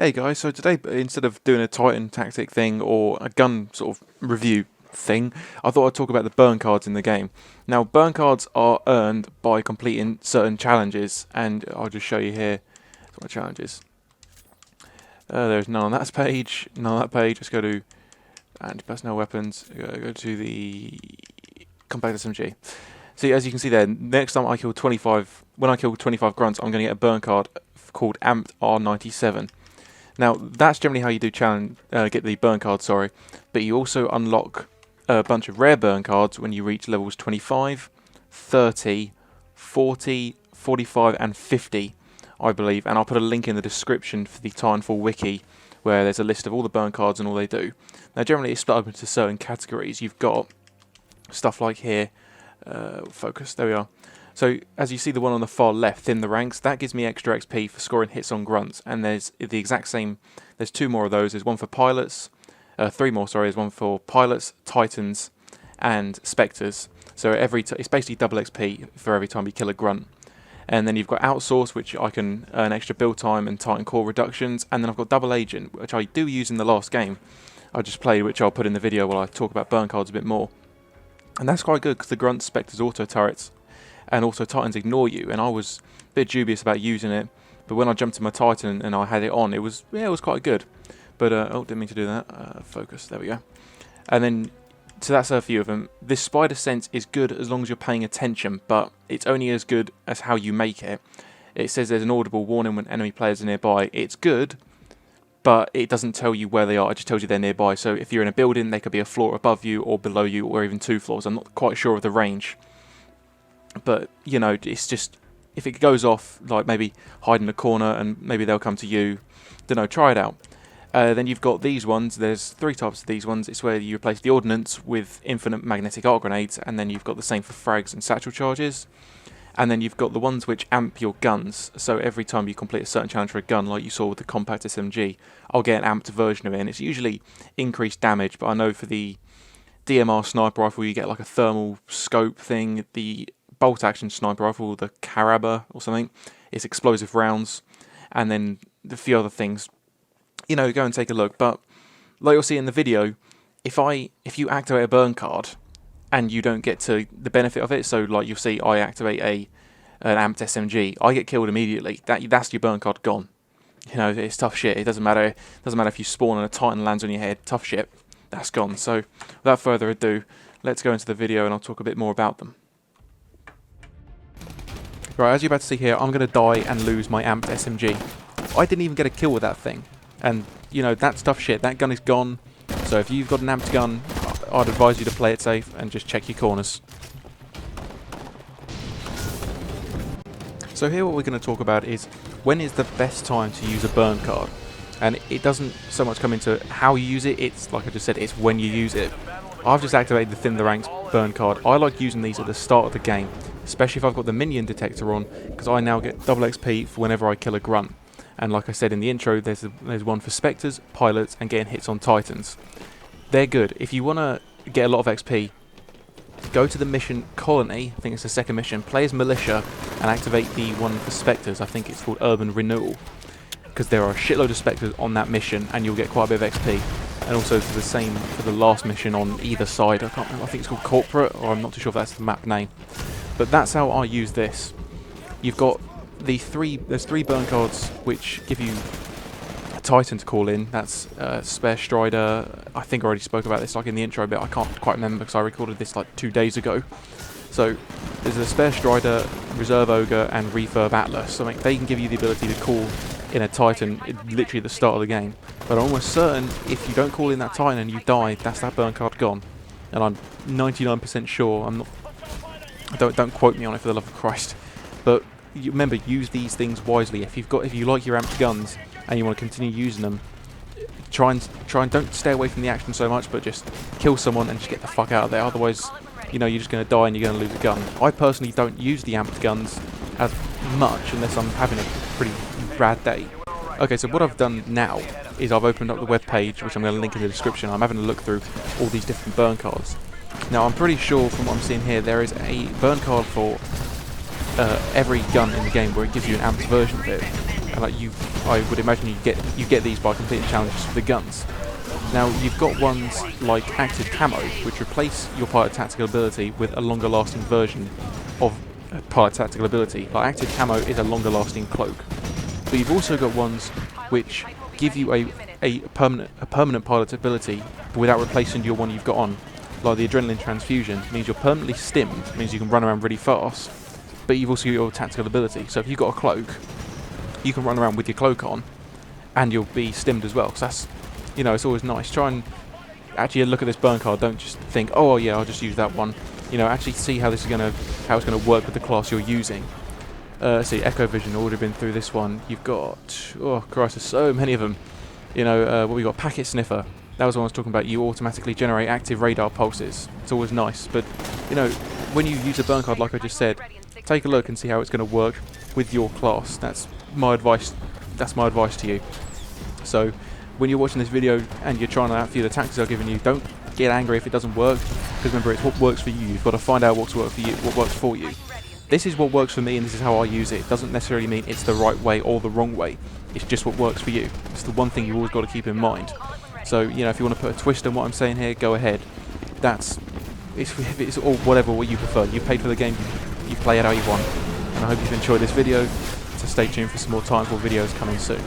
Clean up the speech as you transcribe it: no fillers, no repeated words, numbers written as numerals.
Hey guys, so today instead of doing a Titan tactic thing or a gun sort of review thing, I thought I'd talk about the burn cards in the game. Now, burn cards are earned by completing certain challenges, and I'll just show you here my challenges. There's none on that page, none on that page. Let's go to anti-personnel weapons, go to the compact SMG. See, as you can see there, next time I kill 25, when I kill 25 grunts, I'm going to get a burn card called Amped R97. Now, that's generally how you do get the burn card, sorry, but you also unlock a bunch of rare burn cards when you reach levels 25, 30, 40, 45 and 50, I believe, and I'll put a link in the description for the Titanfall wiki where there's a list of all the burn cards and all they do. Now, generally it's split up into certain categories. You've got stuff like here, focus, there we are. So, as you see the one on the far left, Thin the Ranks, that gives me extra XP for scoring hits on grunts, and there's the exact same, there's two more of those, there's one for pilots, three more, sorry, there's one for pilots, titans, and spectres. So it's basically double XP for every time you kill a grunt. And then you've got Outsource, which I can earn extra build time and Titan core reductions, and then I've got Double Agent, which I do use in the last game I just played, which I'll put in the video while I talk about burn cards a bit more. And that's quite good, because the grunts, spectres, auto turrets, and also Titans ignore you, and I was a bit dubious about using it, but when I jumped to my Titan and I had it on, it was quite good. But oh, didn't mean to do that. Focus, there we go. And then, so that's a few of them. This spider sense is good as long as you're paying attention, but it's only as good as how you make it. It says there's an audible warning when enemy players are nearby. It's good, but it doesn't tell you where they are, it just tells you they're nearby. So if you're in a building, they could be a floor above you or below you, or even 2 floors. I'm not quite sure of the range. But, you know, it's just, if it goes off, like maybe hide in a corner and maybe they'll come to you, don't know, try it out. Then you've got these ones, there's 3 types of these ones. It's where you replace the ordnance with infinite magnetic arc grenades, and then you've got the same for frags and satchel charges. And then you've got the ones which amp your guns, so every time you complete a certain challenge for a gun, like you saw with the compact SMG, I'll get an amped version of it, and it's usually increased damage, but I know for the DMR sniper rifle you get like a thermal scope thing, the bolt action sniper rifle, the Caraba or something, it's explosive rounds, and then a few other things. You know, go and take a look. But like you'll see in the video, if you activate a burn card and you don't get to the benefit of it, so like you'll see I activate an amped SMG, I get killed immediately. That's your burn card gone. You know, it's tough shit. It doesn't matter if you spawn and a Titan lands on your head, tough shit. That's gone. So without further ado, let's go into the video and I'll talk a bit more about them. Right, as you're about to see here, I'm going to die and lose my amped SMG. I didn't even get a kill with that thing. And, you know, that's tough shit. That gun is gone. So if you've got an amped gun, I'd advise you to play it safe and just check your corners. So here what we're going to talk about is when is the best time to use a burn card. And it doesn't so much come into how you use it, it's, like I just said, it's when you use it. I've just activated the Thin the Ranks burn card. I like using these at the start of the game, especially if I've got the minion detector on, because I now get double XP for whenever I kill a grunt. And like I said in the intro, there's one for spectres, pilots, and getting hits on titans. They're good. If you want to get a lot of XP, go to the mission Colony, I think it's the second mission, play as Militia, and activate the one for spectres, I think it's called Urban Renewal. Because there are a shitload of spectres on that mission, and you'll get quite a bit of XP. And also for the same for the last mission on either side, I can't remember, I think it's called Corporate, or I'm not too sure if that's the map name. But that's how I use this. You've got there's 3 burn cards which give you a Titan to call in. That's Spare Strider. I think I already spoke about this like in the intro bit. I can't quite remember because I recorded this like 2 days ago. So there's a Spare Strider, Reserve Ogre, and Refurb Atlas. So they can give you the ability to call in a Titan literally at the start of the game. But I'm almost certain if you don't call in that Titan and you die, that's that burn card gone. And I'm 99% sure. I'm not. Don't quote me on it for the love of Christ. But remember, use these things wisely. If you like your amped guns and you want to continue using them, try and don't stay away from the action so much, but just kill someone and just get the fuck out of there. Otherwise, you know, you're just going to die and you're going to lose a gun. I personally don't use the amped guns as much unless I'm having a pretty bad day. Okay, so what I've done now is I've opened up the web page, which I'm going to link in the description. I'm having a look through all these different burn cards. Now, I'm pretty sure from what I'm seeing here, there is a burn card for every gun in the game where it gives you an amped version of it. and I would imagine you get these by completing challenges for the guns. Now you've got ones like active camo, which replace your pilot tactical ability with a longer lasting version of pilot tactical ability. Like active camo is a longer lasting cloak, but you've also got ones which give you a permanent pilot ability without replacing your one you've got on. Like the adrenaline transfusion means you're permanently stimmed, means you can run around really fast, but you've also got your tactical ability. So if you've got a cloak, you can run around with your cloak on, and you'll be stimmed as well. So that's, you know, it's always nice. Try and actually look at this burn card. Don't just think, oh yeah, I'll just use that one. You know, actually see how it's gonna work with the class you're using. Let's see, Echo Vision. Already been through this one. You've got, oh Christ, there's so many of them. You know, what we got? Packet Sniffer. That was what I was talking about. You automatically generate active radar pulses. It's always nice, but you know, when you use a burn card, like I just said, take a look and see how it's going to work with your class. That's my advice. That's my advice to you. So, when you're watching this video and you're trying out a few of the tactics I've given you, don't get angry if it doesn't work, because remember, it's what works for you. You've got to find out what's work for you, what works for you. This is what works for me, and this is how I use it. It doesn't necessarily mean it's the right way or the wrong way. It's just what works for you. It's the one thing you've always got to keep in mind. So, you know, if you want to put a twist on what I'm saying here, go ahead. It's all whatever what you prefer. You paid for the game, you play it how you want. And I hope you've enjoyed this video. So stay tuned for some more Titanfall videos coming soon.